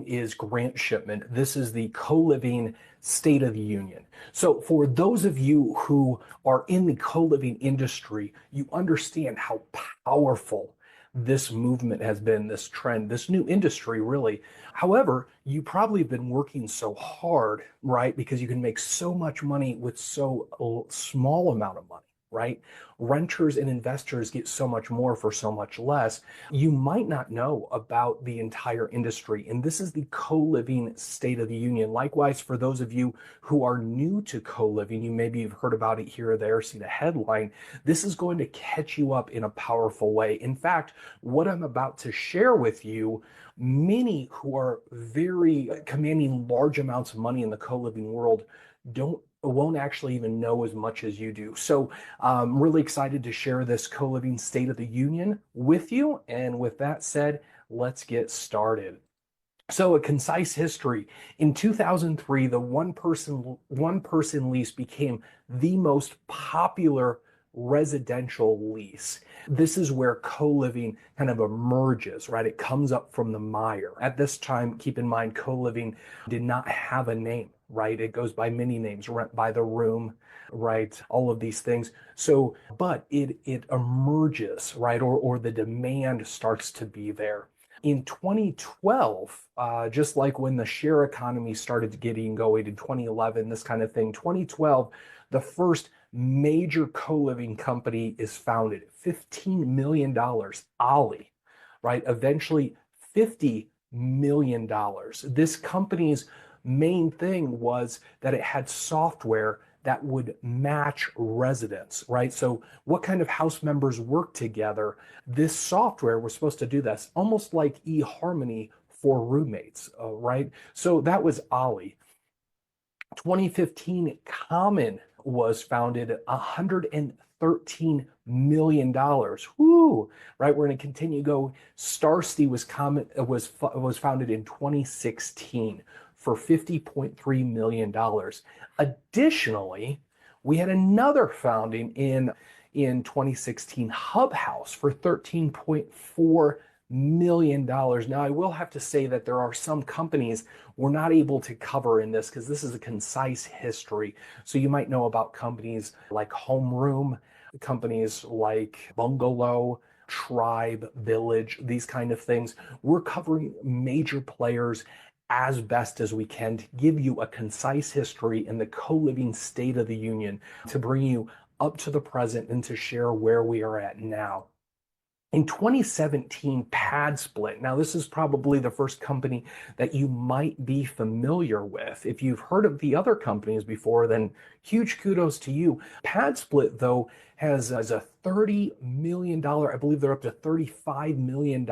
Is Grant Shipman. This is the co-living State of the Union. So for those of you who are in the co-living industry, you understand how powerful this movement has been, this trend, this new industry, really. However, you probably have been working so hard, right? Because you can make so much money with so small amount of money, right? Renters and investors get so much more for so much less. You might not know about the entire industry, and this is the co-living State of the Union. Likewise, for those of you who are new to co-living, you maybe have heard about it here or there, seen a headline. This is going to catch you up in a powerful way. In fact, what I'm about to share with you, many who are very commanding large amounts of money in the co-living world won't actually even know as much as you do. So I'm really excited to share this co-living State of the Union with you. And with that said, let's get started. So a concise history. In 2003, the one person lease became the most popular residential lease. This is where co-living kind of emerges, right? It comes up from the mire. At this time, keep in mind, co-living did not have a name, right? It goes by many names, rent by the room, right? All of these things. So, but it emerges, right? Or the demand starts to be there. In 2012, just like when the share economy started getting going in 2011, this kind of thing, 2012, the first major co-living company is founded. $15 million, Ollie, right? Eventually $50 million. This company's main thing was that it had software that would match residents, right? So what kind of house members work together? This software was supposed to do this, almost like eHarmony for roommates, right? So that was Ollie. 2015, Common was founded, $113 million. Whoo, right? We're going to continue to go. Starsty was founded in 2016 for $50.3 million. Additionally, we had another founding in 2016, Hub House, for $13.4 million. Now, I will have to say that there are some companies we're not able to cover in this because this is a concise history. So you might know about companies like Homeroom, companies like Bungalow, Tribe, Village, these kind of things. We're covering major players as best as we can to give you a concise history in the co-living State of the Union, to bring you up to the present and to share where we are at now. In 2017, PadSplit. Now, this is probably the first company that you might be familiar with. If you've heard of the other companies before, then huge kudos to you. PadSplit, though, has a $30 million, I believe they're up to $35 million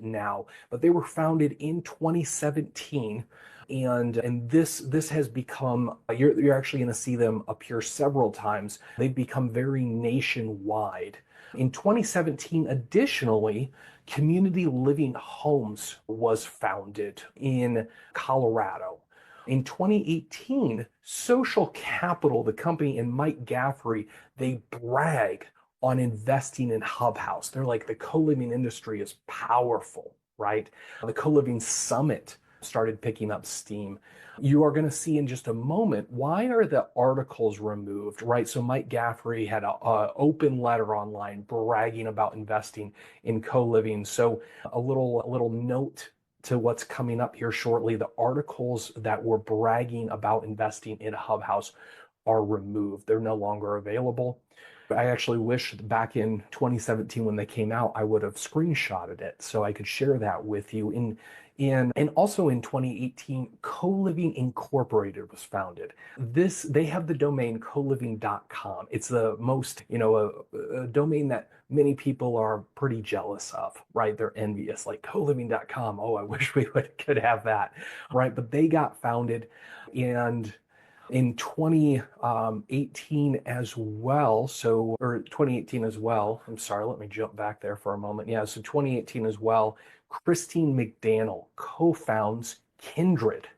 now, but they were founded in 2017. And this has become, you're actually going to see them appear several times. They've become very nationwide. In 2017, additionally, Community Living Homes was founded in Colorado. In 2018, Social Capital, the company, and Mike Gaffrey, they brag on investing in Hub House. They're like, the co-living industry is powerful, right? The co-living summit started picking up steam. You are going to see in just a moment, why are the articles removed, right? So Mike Gaffrey had an open letter online bragging about investing in co-living. So a little note to what's coming up here shortly. The articles that were bragging about investing in Hub House are removed. They're no longer available. I actually wish back in 2017 when they came out, I would have screenshotted it so I could share that with you. And also in 2018, Co-Living Incorporated was founded. They have the domain coliving.com. It's the most, a domain that many people are pretty jealous of, right? They're envious, like coliving.com. Oh, I wish could have that, right? But they got founded, and in 2018 as well, or 2018 as well. I'm sorry, let me jump back there for a moment. Yeah, so 2018 as well, Christine McDaniel co-founds Kindred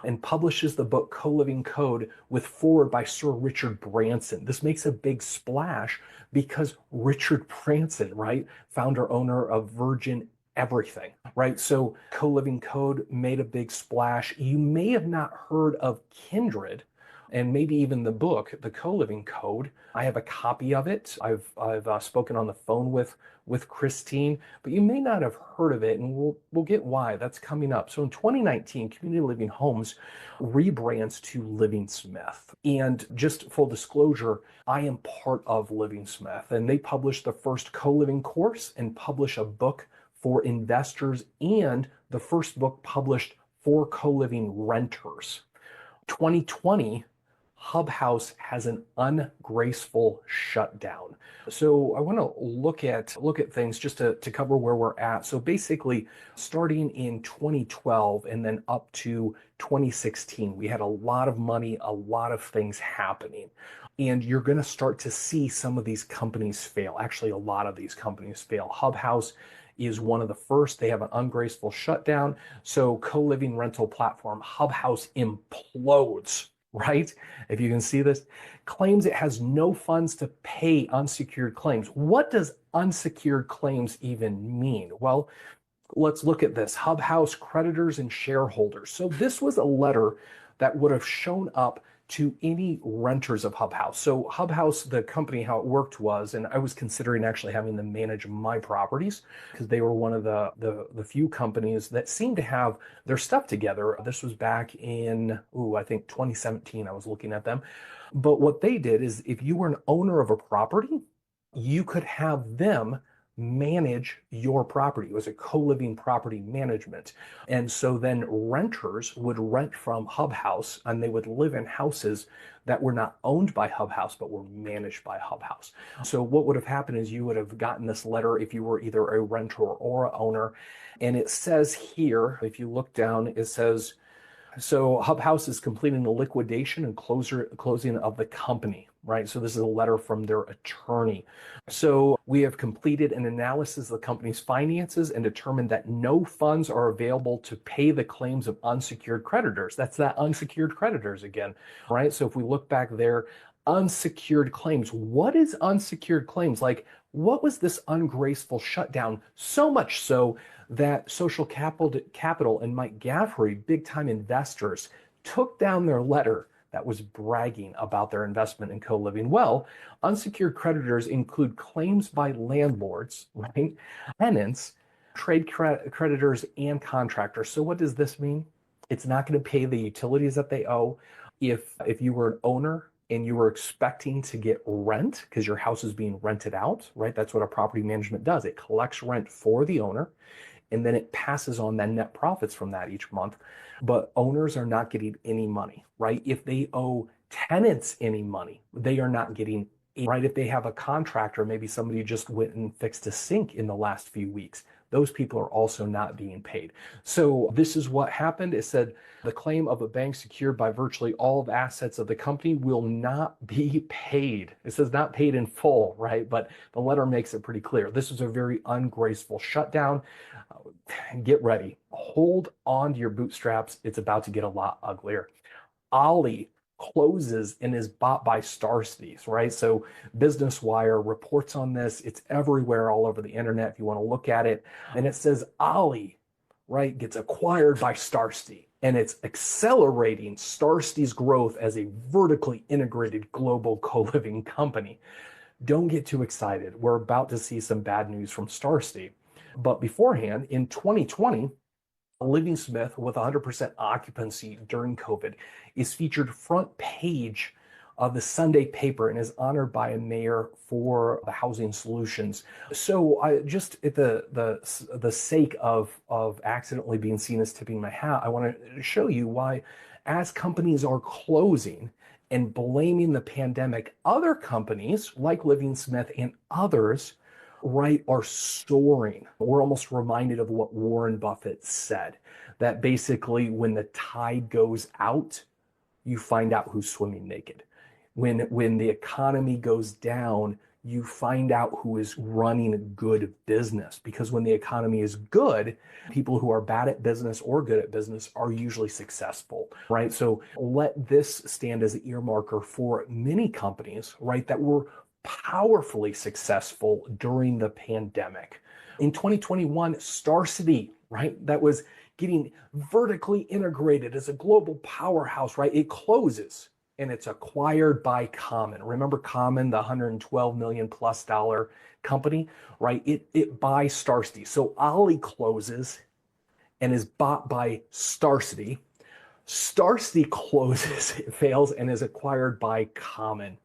and publishes the book Co-Living Code with foreword by Sir Richard Branson. This makes a big splash because Richard Branson, right, founder owner of Virgin everything, right? So co-living code made a big splash. You may have not heard of Kindred and maybe even the book, The Co-Living Code. I have a copy of it. I've spoken on the phone with Christine, but you may not have heard of it, and we'll get why. That's coming up. So in 2019, Community Living Homes rebrands to Livingsmith. And just full disclosure, I am part of Livingsmith, and they published the first co-living course and publish a book for investors and the first book published for co-living renters. 2020, Hub House has an ungraceful shutdown. So I want to look at things just to cover where we're at. So basically, starting in 2012 and then up to 2016, we had a lot of money, a lot of things happening. And you're going to start to see some of these companies fail. Actually, a lot of these companies fail. Hub House is one of the first. They have an ungraceful shutdown. So co-living rental platform Hub House implodes, right? If you can see this, claims it has no funds to pay unsecured claims. What does unsecured claims even mean? Well, let's look at this. Hub House creditors and shareholders. So this was a letter that would have shown up to any renters of Hub House. So Hub House, the company, how it worked was, and I was considering actually having them manage my properties because they were one of the few companies that seemed to have their stuff together. This was back in, I think 2017, I was looking at them. But what they did is if you were an owner of a property, you could have them manage your property. It was a co-living property management. And so then renters would rent from Hub House and they would live in houses that were not owned by Hub House, but were managed by Hub House. So what would have happened is you would have gotten this letter if you were either a renter or an owner. And it says here, if you look down, it says, so Hub House is completing the liquidation and closing of the company, right? So this is a letter from their attorney. So we have completed an analysis of the company's finances and determined that no funds are available to pay the claims of unsecured creditors. That's that unsecured creditors again, right? So if we look back there, unsecured claims. What is unsecured claims? Like, what was this ungraceful shutdown? So much so that Social Capital and Mike Gaffrey, big time investors, took down their letter that was bragging about their investment in co-living. Well, unsecured creditors include claims by landlords, right? Tenants, trade creditors, and contractors. So what does this mean? It's not going to pay the utilities that they owe. If you were an owner and you were expecting to get rent because your house is being rented out, right? That's what a property management does. It collects rent for the owner and then it passes on the net profits from that each month. But owners are not getting any money, right? If they owe tenants any money, they are not getting, right? If they have a contractor, maybe somebody just went and fixed a sink in the last few weeks, those people are also not being paid. So this is what happened. It said the claim of a bank secured by virtually all of assets of the company will not be paid. It says not paid in full, right? But the letter makes it pretty clear. This is a very ungraceful shutdown. Get ready. Hold on to your bootstraps. It's about to get a lot uglier. Ollie closes and is bought by Starstees, right? So Business Wire reports on this. It's everywhere all over the internet if you want to look at it. And it says Ollie, right, gets acquired by Starstee. And it's accelerating Starstee's growth as a vertically integrated global co-living company. Don't get too excited. We're about to see some bad news from Starstee. But beforehand, in 2020, Livingsmith, with 100% occupancy during COVID, is featured front page of the Sunday paper and is honored by a mayor for the housing solutions. So I just at the sake of accidentally being seen as tipping my hat, I want to show you why, as companies are closing and blaming the pandemic, other companies like Livingsmith and others, right, are soaring. We're almost reminded of what Warren Buffett said, that basically when the tide goes out, you find out who's swimming naked. When the economy goes down, you find out who is running a good business. Because when the economy is good, people who are bad at business or good at business are usually successful, right? So let this stand as an earmarker for many companies, right, that were powerfully successful during the pandemic. In 2021, Star City, right? That was getting vertically integrated as a global powerhouse, right? It closes and it's acquired by Common. Remember Common, the 112 million plus dollar company, right? It buys Star City. So Ollie closes and is bought by Star City. Star City closes, it fails, and is acquired by Common.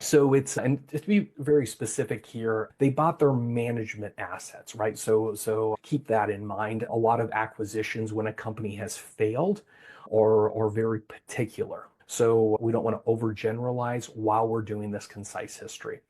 So and to be very specific here, they bought their management assets, right? So keep that in mind. A lot of acquisitions when a company has failed are very particular. So we don't want to overgeneralize while we're doing this concise history.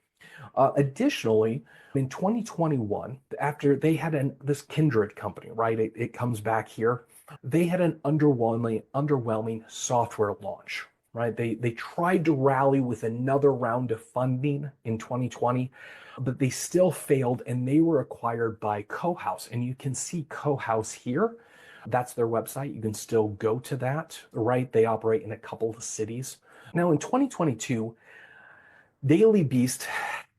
Additionally, in 2021, after they had this Kindred company, right? It comes back here. They had an underwhelming software launch, right? They tried to rally with another round of funding in 2020, but they still failed and they were acquired by Cohouse. And you can see Cohouse here. That's their website. You can still go to that, right? They operate in a couple of cities. Now in 2022, Daily Beast,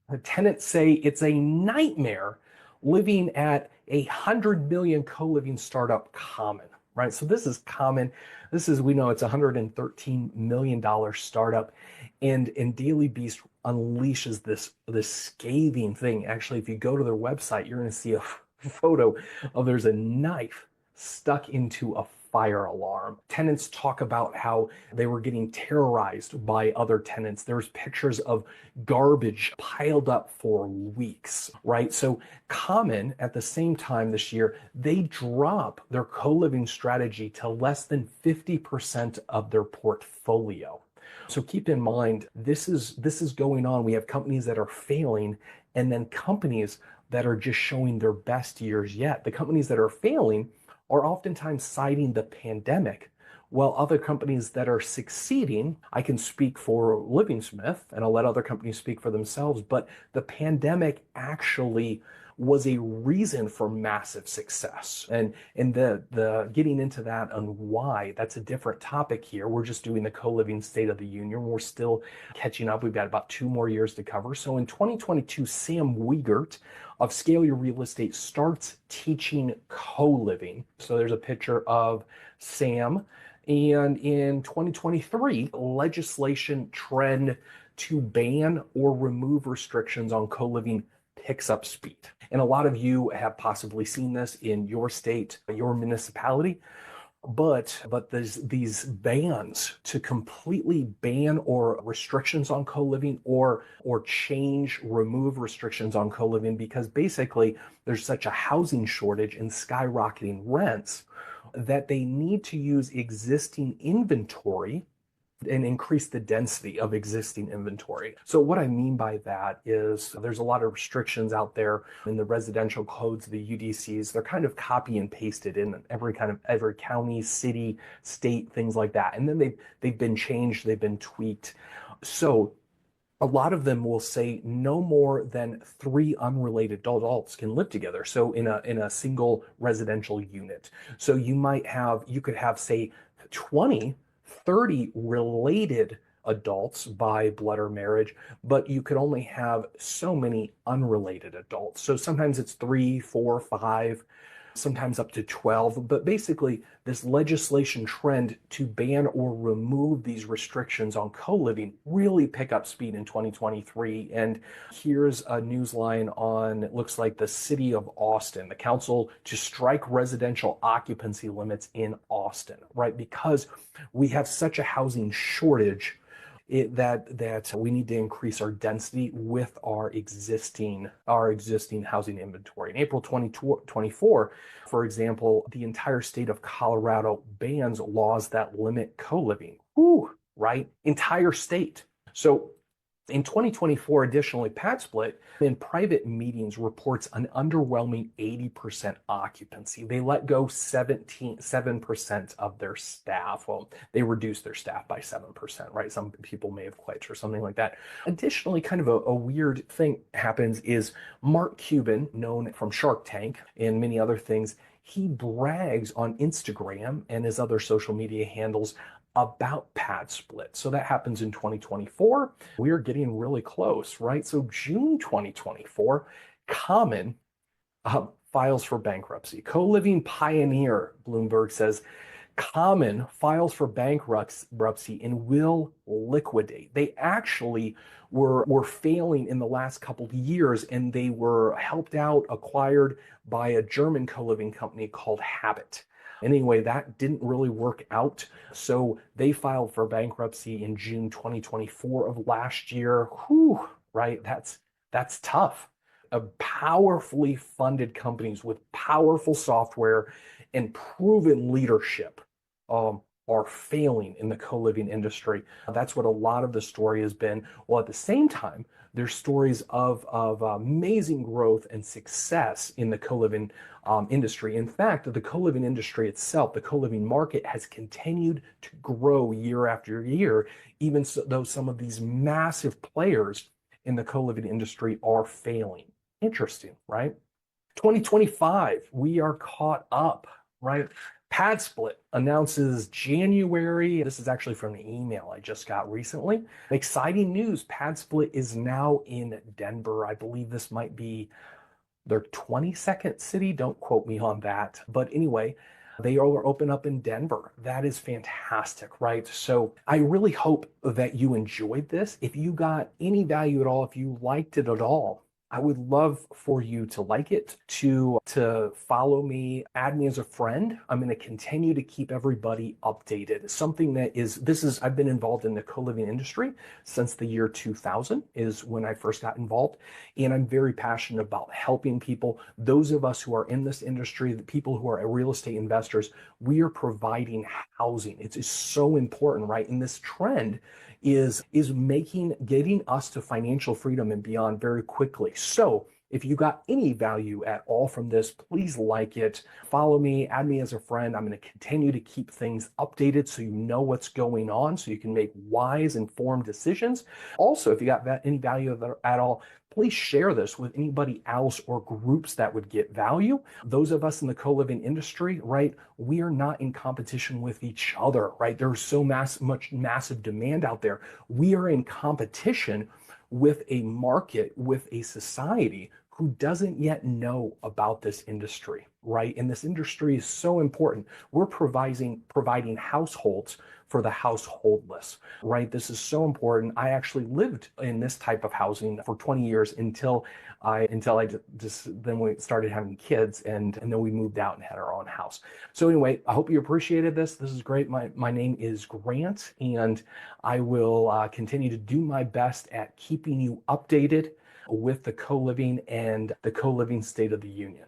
the tenants say it's a nightmare living at 100 million co-living startup Common, right? So this is Common. We know it's $113 million startup. And Daily Beast unleashes this scathing thing. Actually, if you go to their website, you're going to see a photo of there's a knife stuck into a fire alarm. Tenants talk about how they were getting terrorized by other tenants. There's pictures of garbage piled up for weeks, right? So Common, at the same time this year, they drop their co-living strategy to less than 50% of their portfolio. So keep in mind, this is going on. We have companies that are failing and then companies that are just showing their best years yet. The companies that are failing are oftentimes citing the pandemic, while other companies that are succeeding, I can speak for Livingsmith and I'll let other companies speak for themselves, but the pandemic actually was a reason for massive success. And the getting into that and why, that's a different topic here. We're just doing the co-living State of the Union. We're still catching up. We've got about 2 more years to cover. So in 2022, Sam Wiegert of Scale Your Real Estate starts teaching co-living. So there's a picture of Sam. And in 2023, legislation trend to ban or remove restrictions on co-living picks up speed. And a lot of you have possibly seen this in your state, your municipality. But there's these bans to completely ban or restrictions on co-living or remove restrictions on co-living because basically there's such a housing shortage and skyrocketing rents that they need to use existing inventory and increase the density of existing inventory. So what I mean by that is there's a lot of restrictions out there in the residential codes, the UDCs. They're kind of copy and pasted in every county, city, state, things like that. And then they've been changed, they've been tweaked. So a lot of them will say no more than 3 unrelated adults can live together. So in a single residential unit. So you could have say 20, 30 related adults by blood or marriage, but you could only have so many unrelated adults. So sometimes it's 3, 4, 5, sometimes up to 12. But basically, this legislation trend to ban or remove these restrictions on co-living really pick up speed in 2023. And here's a news line on, it looks like the city of Austin, the council to strike residential occupancy limits in Austin, right? Because we have such a housing shortage that we need to increase our density with our existing housing inventory. In April 2024, for example, the entire state of Colorado bans laws that limit co-living. Ooh, right? Entire state. So in 2024, additionally, PadSplit in private meetings reports an underwhelming 80% occupancy. They let go 7% of their staff. Well, they reduced their staff by 7%, right? Some people may have quit or something like that. Additionally, kind of a weird thing happens is Mark Cuban, known from Shark Tank and many other things, he brags on Instagram and his other social media handles about PadSplit. So that happens in 2024. We are getting really close, right? So June 2024, Common files for bankruptcy. Co-living pioneer, Bloomberg says, Common files for bankruptcy and will liquidate. They actually were failing in the last couple of years, and they were helped out, acquired by a German co-living company called Habit. Anyway, that didn't really work out. So they filed for bankruptcy in June 2024 of last year. Whew, right? That's tough. Powerfully funded companies with powerful software and proven leadership are failing in the co-living industry. That's what a lot of the story has been. Well, at the same time, there's stories of amazing growth and success in the co-living industry. In fact, the co-living industry itself, the co-living market, has continued to grow year after year, even though some of these massive players in the co-living industry are failing. Interesting, right? 2025, we are caught up, right? PadSplit announces January. This is actually from an email I just got recently. Exciting news. PadSplit is now in Denver. I believe this might be their 22nd city. Don't quote me on that. But anyway, they are open up in Denver. That is fantastic, right? So I really hope that you enjoyed this. If you got any value at all, if you liked it at all, I would love for you to like it, to follow me, add me as a friend. I'm going to continue to keep everybody updated. Something that I've been involved in the co-living industry since the year 2000 is when I first got involved. And I'm very passionate about helping people. Those of us who are in this industry, the people who are real estate investors, we are providing housing. It's so important, right? And this trend is getting us to financial freedom and beyond very quickly. So if you got any value at all from this, please like it, follow me, add me as a friend. I'm going to continue to keep things updated so you know what's going on, so you can make wise, informed decisions. Also, if you got any value at all, please share this with anybody else or groups that would get value. Those of us in the co-living industry, right, we are not in competition with each other, right? There's so much massive demand out there. We are in competition with a market, with a society who doesn't yet know about this industry, right? And this industry is so important. We're providing households for the householdless, right? This is so important. I actually lived in this type of housing for 20 years until then we started having kids, and then we moved out and had our own house. So anyway, I hope you appreciated this. This is great. My name is Grant, and I will continue to do my best at keeping you updated with the co-living and the co-living State of the Union.